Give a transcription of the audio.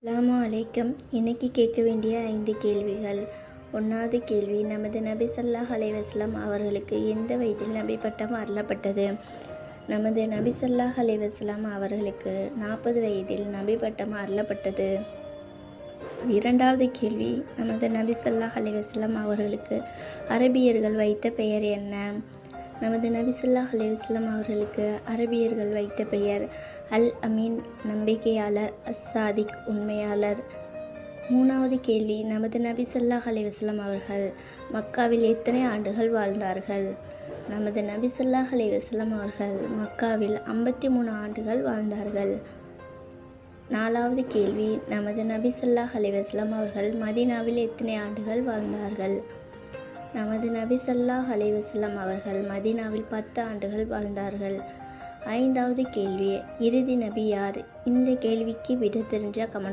அஸ்ஸலாமு அலைக்கும். இன்னைக்கு கேட்க வேண்டிய 5 கேள்விகள். 1வது கேள்வி, நமது நபி ஸல்லல்லாஹு அலைஹி வஸல்லம் அவர்களுக்கு எந்த வயதில் நபி பட்டம் அருளப்பட்டது? நமது நபி ஸல்லல்லாஹு அலைஹி வஸல்லம் அவர்களுக்கு 40 வயதில் நபி பட்டம் அருளப்பட்டது. 2வது கேள்வி, நமது நபி ஸல்லல்லாஹு அலைஹி வஸல்லம் அவர்களுக்கு அரபியர்கள் வைத்த பெயர் என்ன? நமது நபி ஸல்லல்லாஹு அலைஹி வஸல்லம் அவர்களுக்கு அரபியர்கள் வைத்த பெயர் அல் அமீன், நம்பிக்கையாளர், அஸ்-சாதிக், உண்மையாளர். 3வது கேள்வி, நமது நபி ஸல்லல்லாஹு அலைஹி வஸல்லம் அவர்கள் மக்காவில் எத்தனை ஆண்டுகள் வாழ்ந்தார்கள்? நமது நபி ஸல்லல்லாஹு அலைஹி வஸல்லம் அவர்கள் மக்காவில் 53 ஆண்டுகள் வாழ்ந்தார்கள். 4வது கேள்வி, நமது நபி ஸல்லல்லாஹு அலைஹி வஸல்லம் அவர்கள் மதீனாவில் எத்தனை ஆண்டுகள் வாழ்ந்தார்கள்? நமது நபி ஸல்லல்லாஹு அலைஹி வஸல்லம் அவர்கள் மதீனாவில் 10 ஆண்டுகள் வாழ்ந்தார்கள். 5வது கேள்வி, இறுதி நபி யார்? இந்த கேள்விக்கு விடை தெரிஞ்ச கமெண்ட்